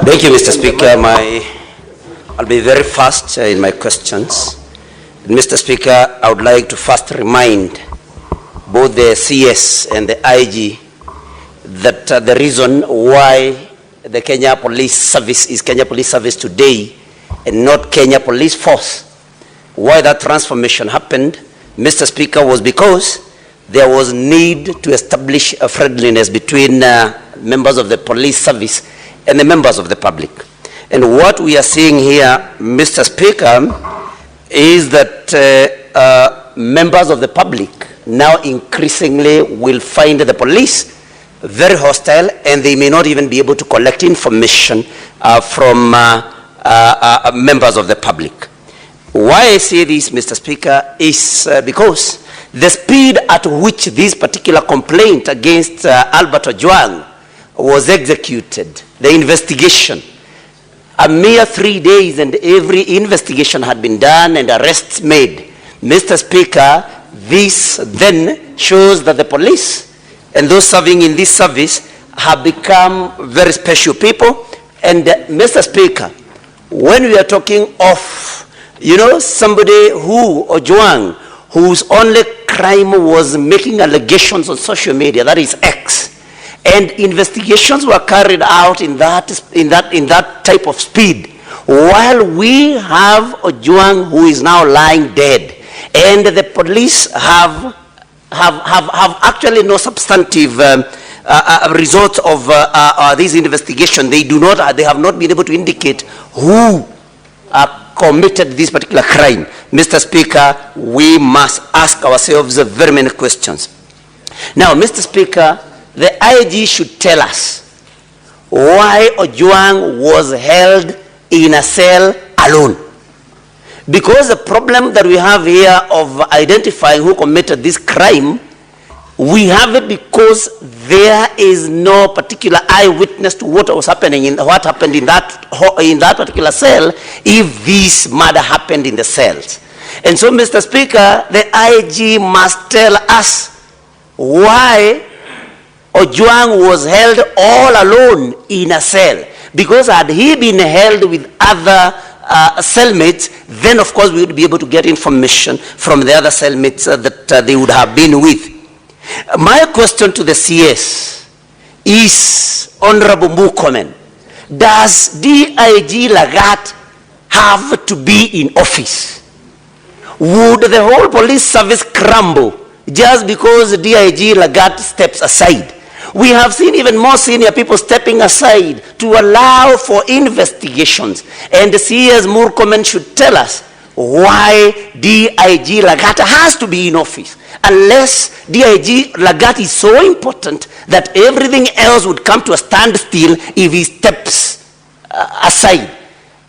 Thank you, Mr. Speaker. I'll be very fast in my questions. Mr. Speaker, I would like to first remind both the CS and the IG that the reason why the Kenya Police Service is Kenya Police Service today and not Kenya Police Force, why that transformation happened, Mr. Speaker, was because there was need to establish a friendliness between members of the police service and the members of the public. And what we are seeing here, Mr. Speaker, is that members of the public now increasingly will find the police very hostile, and they may not even be able to collect information from members of the public. Why I say this, Mr. Speaker, is because the speed at which this particular complaint against Albert Ojwang was executed, the investigation, a mere 3 days and every investigation had been done and arrests made. Mr. Speaker, this then shows that the police and those serving in this service have become very special people. And Mr. Speaker, when we are talking of, somebody who, Ojwang, whose only crime was making allegations on social media, that is X, and investigations were carried out in that type of speed, while we have Ojwang who is now lying dead, and the police have actually no substantive results of this investigation. They have not been able to indicate who committed this particular crime. Mr. Speaker, we must ask ourselves very many questions. Now, Mr. Speaker, the IG should tell us why Ojwang was held in a cell alone. Because the problem that we have here of identifying who committed this crime, we have it because there is no particular eyewitness to what was happening what happened in that particular cell, if this murder happened in the cells. And so, Mr. Speaker, the IG must tell us why Ojwang was held all alone in a cell. Because had he been held with other cellmates, then of course we would be able to get information from the other cellmates that they would have been with. My question to the CS is, Honorable Murkomen, does DIG Lagat have to be in office? Would the whole police service crumble just because DIG Lagat steps aside? We have seen even more senior people stepping aside to allow for investigations. And the CS Murkomen should tell us why DIG Lagat has to be in office. Unless DIG Lagat is so important that everything else would come to a standstill if he steps aside.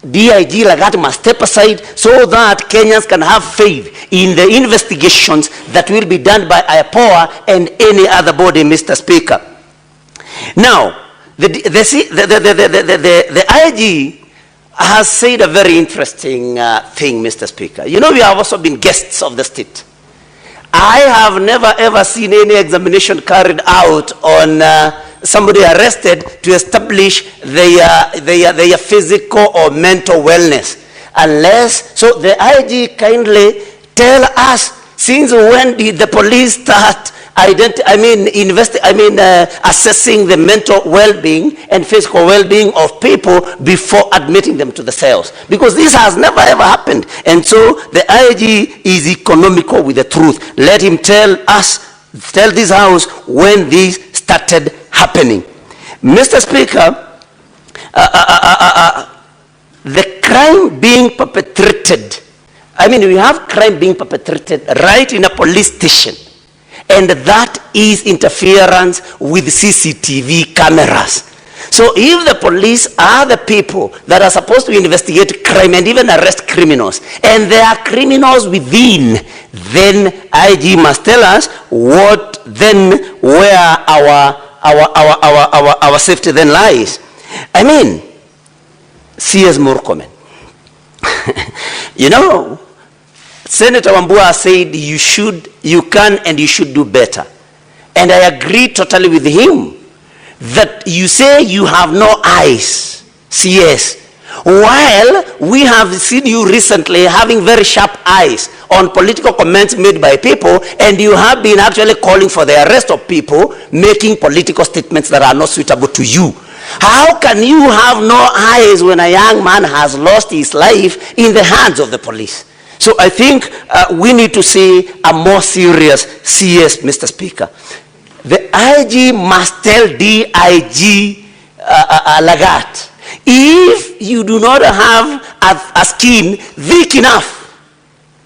DIG Lagat must step aside so that Kenyans can have faith in the investigations that will be done by IPOA and any other body, Mr. Speaker. Now, the IG has said a very interesting thing, Mr. Speaker. You know, we have also been guests of the state. I have never ever seen any examination carried out on somebody arrested to establish their physical or mental wellness. Unless, so the IG kindly tell us, since when did the police start assessing the mental well-being and physical well-being of people before admitting them to the cells? Because this has never ever happened. And so the IG is economical with the truth. Let him tell this house when this started happening. Mr. Speaker, the crime being perpetrated, we have crime being perpetrated right in a police station. And that is interference with CCTV cameras. So if the police are the people that are supposed to investigate crime and even arrest criminals, and there are criminals within, then IG must tell us where our safety then lies. CS Murkomen. Senator Wambua said you can and you should do better. and I agree totally with him, that you say you have no eyes, CS, while we have seen you recently having very sharp eyes on political comments made by people, and you have been actually calling for the arrest of people making political statements that are not suitable to you. How can you have no eyes when a young man has lost his life in the hands of the police? So I think we need to see a more serious CS, Mr. Speaker. The IG must tell DIG Lagat, if you do not have a skin thick enough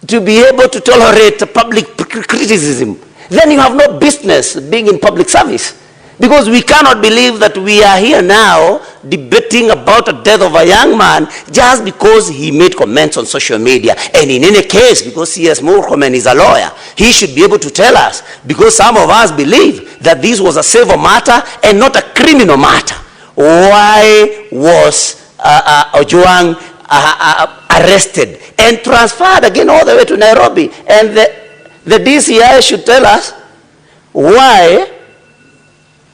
to be able to tolerate public criticism, then you have no business being in public service. Because we cannot believe that we are here now debating about the death of a young man just because he made comments on social media. And in any case, because C.S. Murkomen is a lawyer, he should be able to tell us, because some of us believe that this was a civil matter and not a criminal matter. Why was Ojwang arrested and transferred again all the way to Nairobi? And the DCI should tell us why,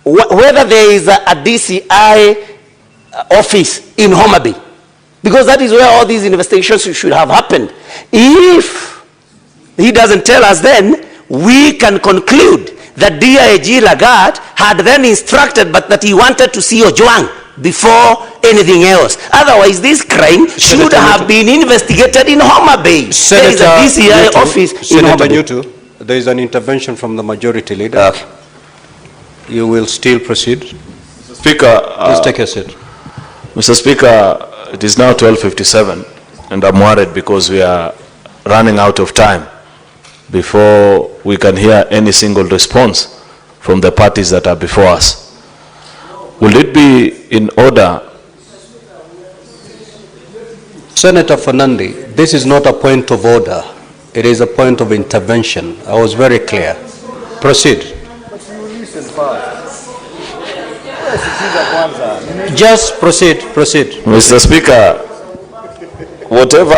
whether there is a DCI office in Homa Bay, because that is where all these investigations should have happened. If he doesn't tell us, then we can conclude that DIG Lagat had then instructed, but that he wanted to see Ojwang before anything else. Otherwise, this crime should have been investigated in Homa Bay. There is a DCI office in Homa Bay. Nyutu, there is an intervention from the majority leader. Okay. You will still proceed. Mr. Speaker, please take your seat. Mr. Speaker, it is now 12:57, and I'm worried because we are running out of time before we can hear any single response from the parties that are before us. Will it be in order? Senator Fernandi, this is not a point of order. It is a point of intervention. I was very clear. Proceed. Just proceed. Mr. Speaker, whatever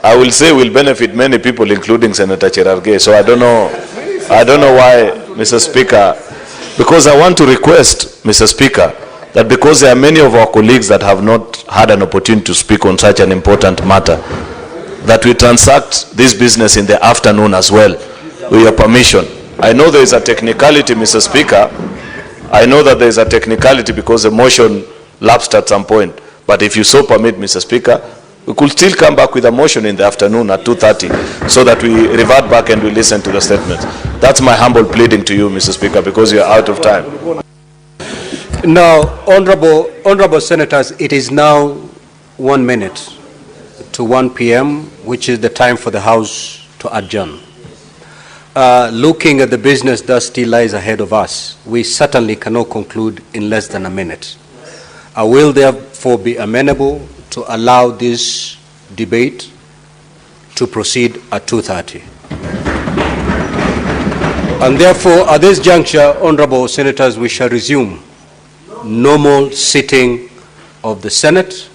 I will say will benefit many people, including Senator Cherargei. So I don't know why, Mr. Speaker, because I want to request, Mr. Speaker, that because there are many of our colleagues that have not had an opportunity to speak on such an important matter, that we transact this business in the afternoon as well, with your permission. I know there is a technicality, Mr. Speaker. I know that there is a technicality because the motion lapsed at some point. But if you so permit, Mr. Speaker, we could still come back with a motion in the afternoon at 2:30 so that we revert back and we listen to the statements. That's my humble pleading to you, Mr. Speaker, because you are out of time. Now, honorable senators, it is now 1 minute to 1 p.m., which is the time for the House to adjourn. Looking at the business that still lies ahead of us, we certainly cannot conclude in less than a minute. I will therefore be amenable to allow this debate to proceed at 2:30. And therefore, at this juncture, honorable senators, we shall resume normal sitting of the Senate.